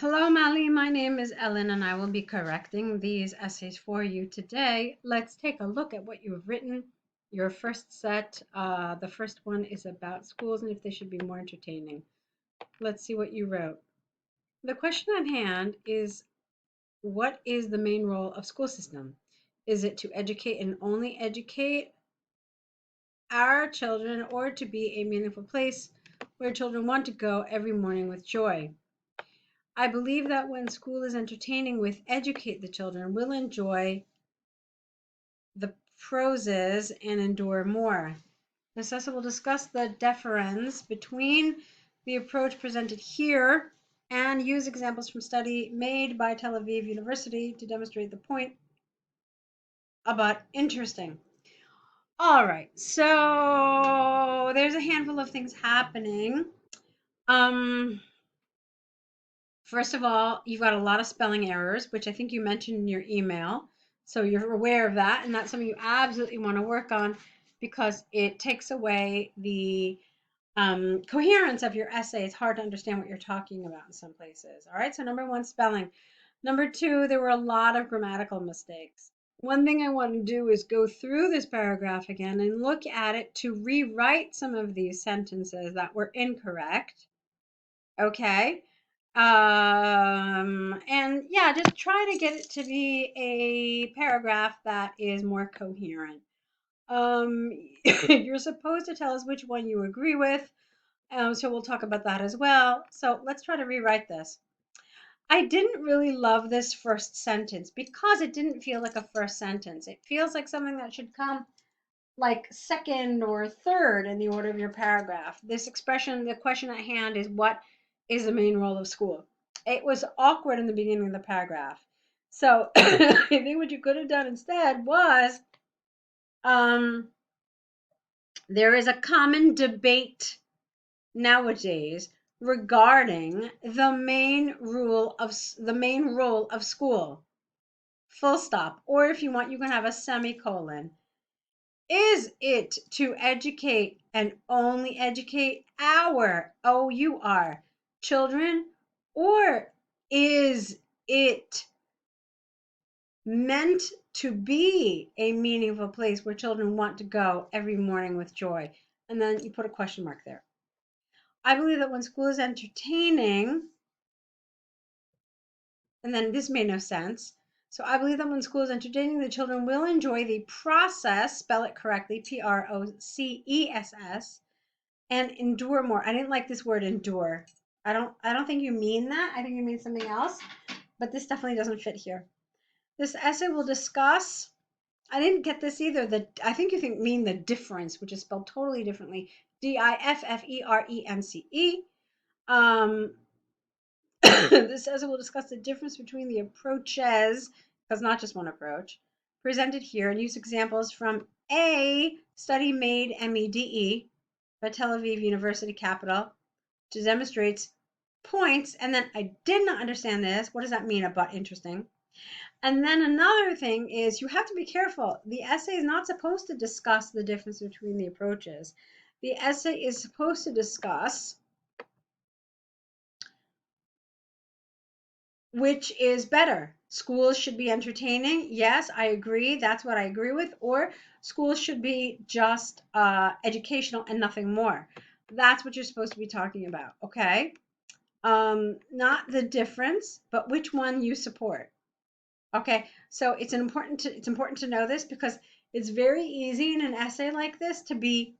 Hello, Mali. My name is Ellen, and I will be correcting these essays for you today. Let's take a look at what you've written. Your first set, the first one is about schools and if they should be more entertaining. Let's see what you wrote. The question at hand is, what is the main role of school system? Is it to educate and only educate our children, or to be a meaningful place where children want to go every morning with joy? I believe that when school is entertaining with educate the children will enjoy the proses and endure more. Necessa will discuss the difference between the approach presented here and use examples from study made by Tel Aviv University to demonstrate the point about interesting. All right, so there's a handful of things happening. Um, First of all, you've got a lot of spelling errors, which I think you mentioned in your email. So you're aware of that, and that's something you absolutely want to work on because it takes away the coherence of your essay. It's hard to understand what you're talking about in some places. All right, so number one, spelling. Number two, there were a lot of grammatical mistakes. One thing I want to do is go through this paragraph again and look at it to rewrite some of these sentences that were incorrect. Okay. And yeah, just try to get it to be a paragraph that is more coherent. Um, you're supposed to tell us which one you agree with. So we'll talk about that as well. So let's try to rewrite this. I didn't really love this first sentence because it didn't feel like a first sentence. It feels like something that should come like second or third in the order of your paragraph. This expression, the question at hand is, what is the main role of school? It was awkward in the beginning of the paragraph. So I think what you could have done instead was, um, there is a common debate nowadays regarding the main role of school. Full stop. Or if you want, you can have a semicolon. Is it to educate and only educate our children, or is it meant to be a meaningful place where children want to go every morning with joy? And then you put a question mark there. I believe that when school is entertaining, and then this made no sense. So I believe that when school is entertaining, the children will enjoy the process, spell it correctly, process, and endure more. I didn't like this word endure. I don't think you mean that. I think you mean something else, but this definitely doesn't fit here. This essay will discuss, I didn't get this either. I think you mean the difference, which is spelled totally differently. diffference. This essay will discuss the difference between the approaches, because not just one approach, presented here, and use examples from a study made MEDE by Tel Aviv University Capital to demonstrate points. And then I did not understand this. What does that mean about interesting? And then another thing is, you have to be careful. The essay is not supposed to discuss the difference between the approaches. The essay is supposed to discuss which is better. Schools should be entertaining. Yes, I agree. That's what I agree with. Or schools should be just educational and nothing more. That's what you're supposed to be talking about. Okay. Not the difference, but which one you support. Okay. So it's important to know this, because it's very easy in an essay like this to be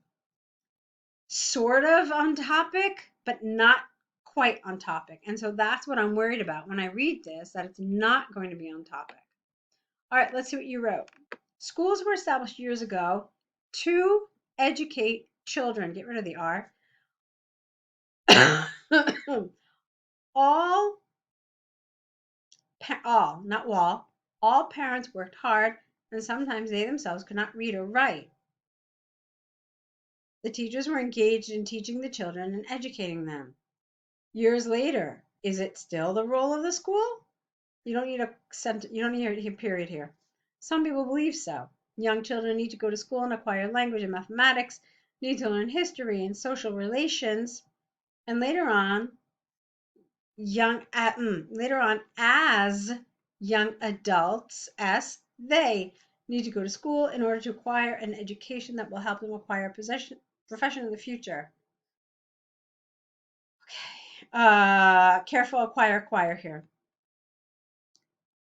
sort of on topic, but not quite on topic. And so that's what I'm worried about when I read this, that it's not going to be on topic. All right, let's see what you wrote. Schools were established years ago to educate children. Get rid of the R. all, not wall. All parents worked hard, and sometimes they themselves could not read or write. The teachers were engaged in teaching the children and educating them. Years later, is it still the role of the school? You don't need a period here. Some people believe so. Young children need to go to school and acquire language and mathematics, need to learn history and social relations, and later on, later on, as young adults, S, they need to go to school in order to acquire an education that will help them acquire a profession in the future. Okay. Careful, acquire here.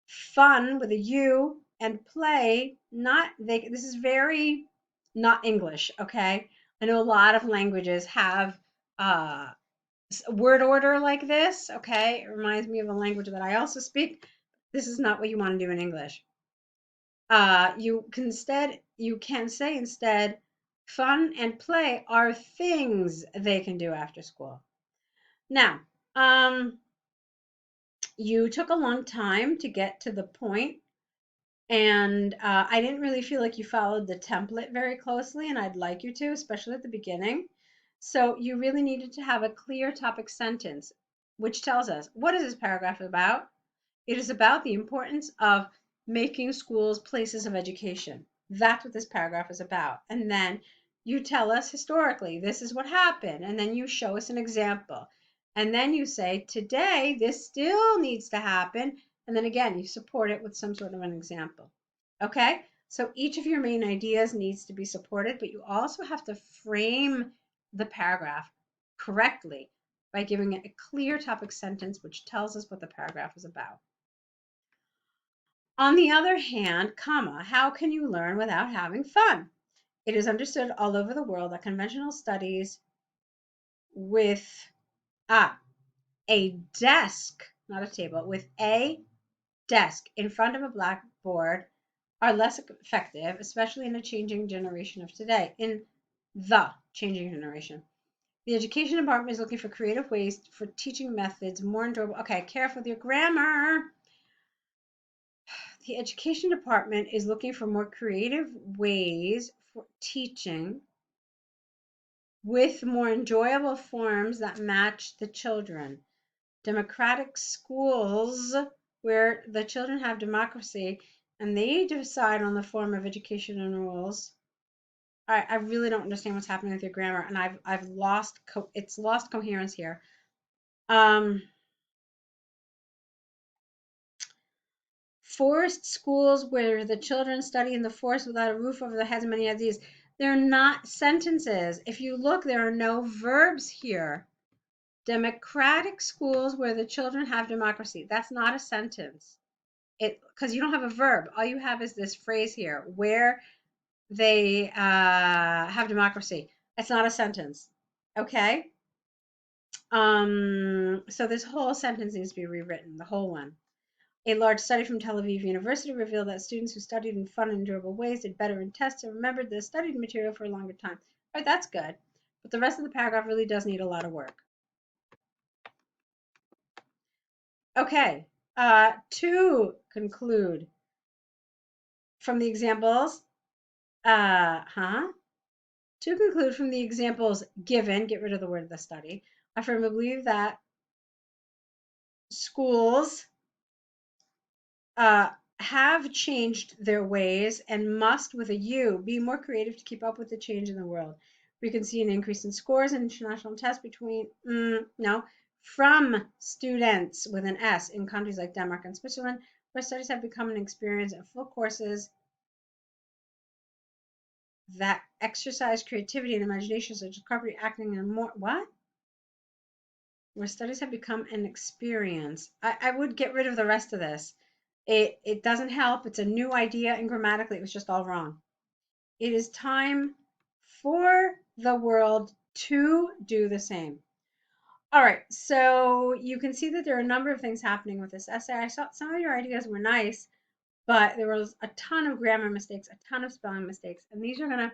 Fun with a U and play, not they. This is very not English, okay? I know a lot of languages have word order like this, okay? It reminds me of a language that I also speak. This is not what you want to do in English. You can say instead, fun and play are things they can do after school. Now, you took a long time to get to the point, and I didn't really feel like you followed the template very closely, and I'd like you to, especially at the beginning. So you really needed to have a clear topic sentence, which tells us, what is this paragraph about? It is about the importance of making schools places of education. That's what this paragraph is about. And then you tell us historically, this is what happened. And then you show us an example. And then you say, today, this still needs to happen. And then again, you support it with some sort of an example. Okay? So each of your main ideas needs to be supported, but you also have to frame the paragraph correctly by giving it a clear topic sentence which tells us what the paragraph is about. On the other hand, comma, how can you learn without having fun? It is understood all over the world that conventional studies with a desk, not a table, with a desk in front of a blackboard are less effective, especially in a changing generation of today, in the changing generation. The education department is looking for creative ways for teaching methods more enjoyable. Okay, careful with your grammar. The education department is looking for more creative ways for teaching with more enjoyable forms that match the children. Democratic schools where the children have democracy and they decide on the form of education and rules. I really don't understand what's happening with your grammar, and I've lost it's lost coherence here. Forest schools where the children study in the forest without a roof over their heads, many of these. They're not sentences. If you look, there are no verbs here. Democratic schools where the children have democracy. That's not a sentence. Because you don't have a verb. All you have is this phrase here, where they have democracy. It's not a sentence. Okay? So this whole sentence needs to be rewritten, the whole one. A large study from Tel Aviv University revealed that students who studied in fun and enjoyable ways did better in tests and remembered the studied material for a longer time. All right, that's good. But the rest of the paragraph really does need a lot of work. Okay, to conclude from the examples, to conclude from the examples given, get rid of the word of the study, I firmly believe that schools have changed their ways and must, with a U, be more creative to keep up with the change in the world. We can see an increase in scores in international tests from students with an S in countries like Denmark and Switzerland, where studies have become an experience and full courses that exercise creativity and imagination, such as discovery, acting, and more. What? Where studies have become an experience. I would get rid of the rest of this. It doesn't help. It's a new idea, and grammatically, it was just all wrong. It is time for the world to do the same. All right, so you can see that there are a number of things happening with this essay. I saw some of your ideas were nice, but there was a ton of grammar mistakes, a ton of spelling mistakes, and these are going to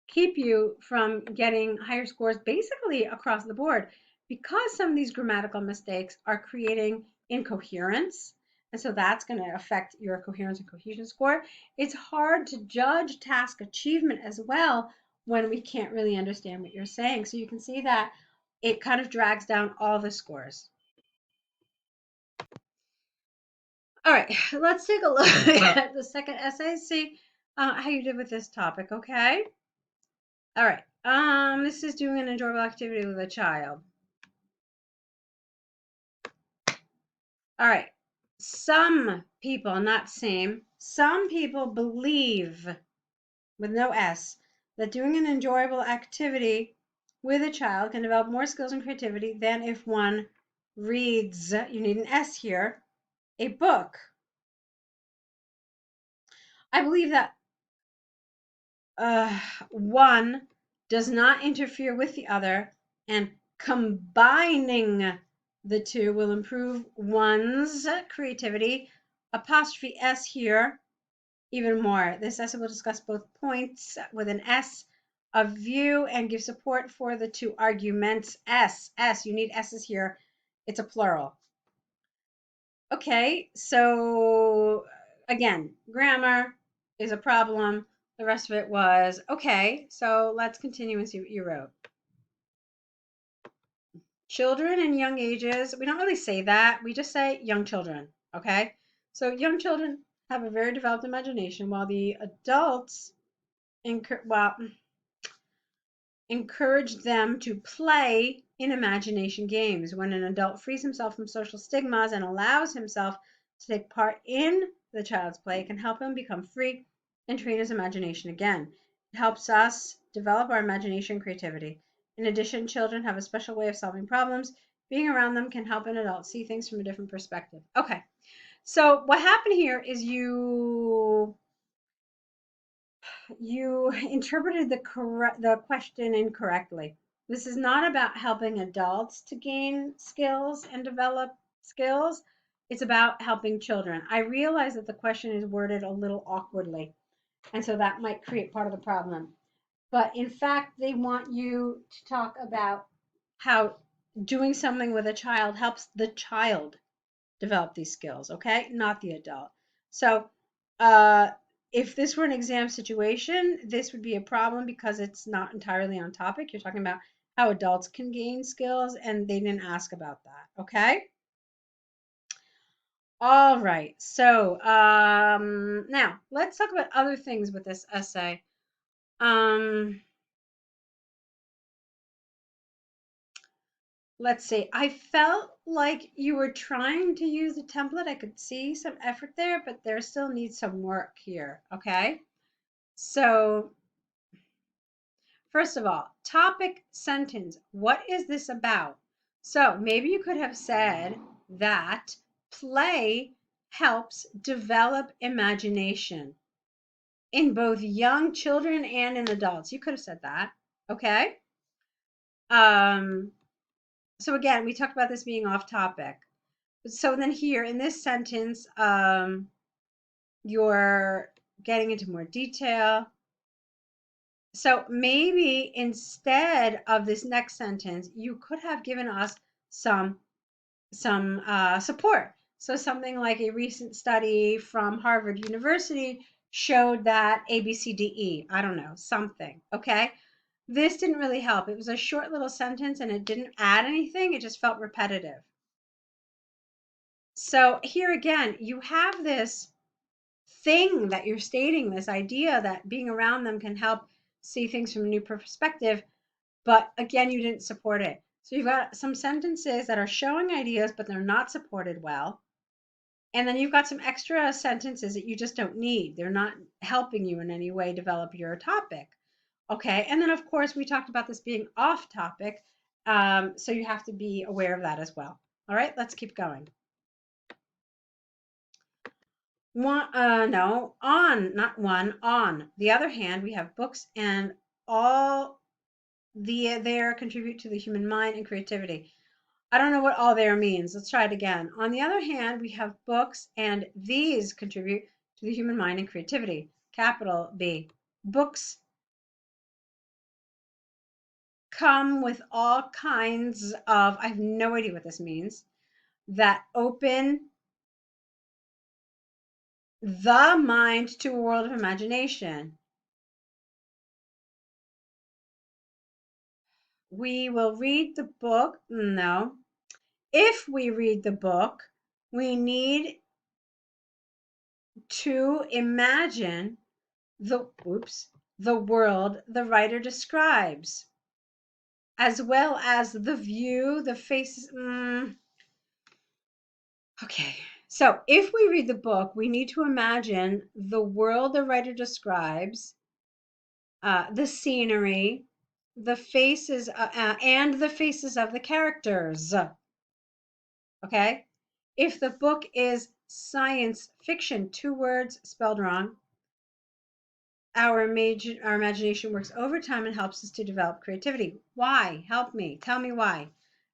keep you from getting higher scores basically across the board because some of these grammatical mistakes are creating incoherence. And so that's going to affect your coherence and cohesion score. It's hard to judge task achievement as well when we can't really understand what you're saying. So you can see that it kind of drags down all the scores. All right, let's take a look at the second essay, see how you did with this topic, okay? All right, this is doing an enjoyable activity with a child. All right. Some people, not same, some people believe, with no S, that doing an enjoyable activity with a child can develop more skills and creativity than if one reads, you need an S here, a book. I believe that one does not interfere with the other, and combining the two will improve one's creativity. Apostrophe S here, even more. This essay will discuss both points with an S of view and give support for the two arguments. S, you need S's here. It's a plural. Okay, so again, grammar is a problem. The rest of it was okay. So let's continue and see what you wrote. Children in young ages, we don't really say that. We just say young children, okay? So young children have a very developed imagination while the adults encourage them to play in imagination games. When an adult frees himself from social stigmas and allows himself to take part in the child's play, it can help him become free and train his imagination again. It helps us develop our imagination and creativity. In addition, children have a special way of solving problems. Being around them can help an adult see things from a different perspective. Okay, so what happened here is you interpreted the question incorrectly. This is not about helping adults to gain skills and develop skills. It's about helping children. I realize that the question is worded a little awkwardly, and so that might create part of the problem. But in fact, they want you to talk about how doing something with a child helps the child develop these skills, okay? Not the adult. So, if this were an exam situation, this would be a problem because it's not entirely on topic. You're talking about how adults can gain skills, and they didn't ask about that, okay? All right, so now let's talk about other things with this essay. Let's see. I felt like you were trying to use a template. I could see some effort there, but there still needs some work here, okay? So, first of all, topic sentence. What is this about? So, maybe you could have said that play helps develop imagination in both young children and in adults. You could have said that, okay? So again, we talked about this being off topic. So then here in this sentence, you're getting into more detail. So maybe instead of this next sentence, you could have given us some support. So something like a recent study from Harvard University showed that A, B, C, D, E. I don't know, something. Okay. This didn't really help. It was a short little sentence and it didn't add anything. It just felt repetitive. So here again, you have this thing that you're stating, this idea that being around them can help see things from a new perspective, but again, you didn't support it. So you've got some sentences that are showing ideas, but they're not supported well. And then you've got some extra sentences that you just don't need. They're not helping you in any way develop your topic. Okay, and then of course, we talked about this being off topic, so you have to be aware of that as well. All right, let's keep going. No, on, not one, on. The other hand, we have books and all there contribute to the human mind and creativity. I don't know what all there means. Let's try it again. On the other hand, we have books and these contribute to the human mind and creativity. Capital B. Books come with all kinds of, I have no idea what this means, that open the mind to a world of imagination. We will read the book. No. If we read the book, we need to imagine the world the writer describes, as well as the view, the faces. Okay, Okay, so if we read the book, we need to imagine the world the writer describes, the scenery, the faces, and the faces of the characters. Okay? If the book is science fiction, 2 words spelled wrong, our imagination works overtime and helps us to develop creativity. Why? Help me. Tell me why.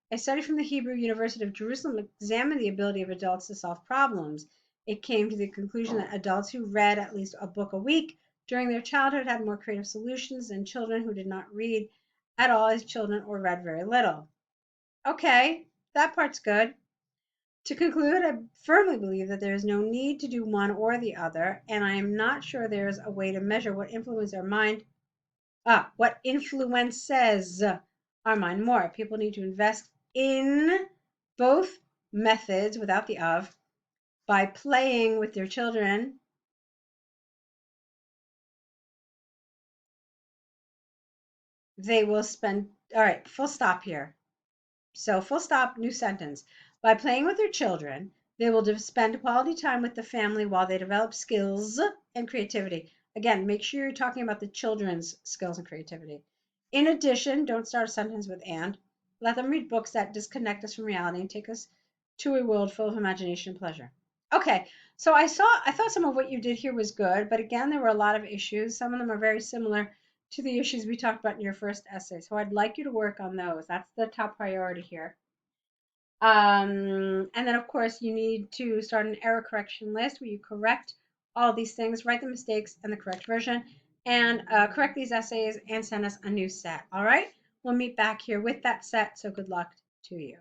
A study from the Hebrew University of Jerusalem examined the ability of adults to solve problems. It came to the conclusion that adults who read at least a book a week during their childhood had more creative solutions than children who did not read at all as children or read very little. Okay, that part's good. To conclude, I firmly believe that there is no need to do one or the other, and I am not sure there is a way to measure what what influences our mind more. People need to invest in both methods without the of by playing with their children. They will spend, all right, full stop here. So, full stop, new sentence. By playing with their children, they will spend quality time with the family while they develop skills and creativity. Again, make sure you're talking about the children's skills and creativity. In addition, don't start a sentence with and. Let them read books that disconnect us from reality and take us to a world full of imagination and pleasure. Okay, so I thought some of what you did here was good, but again, there were a lot of issues. Some of them are very similar to the issues we talked about in your first essay. So I'd like you to work on those. That's the top priority here. And then, of course, you need to start an error correction list where you correct all these things, write the mistakes and the correct version, and correct these essays and send us a new set. All right? We'll meet back here with that set. So good luck to you.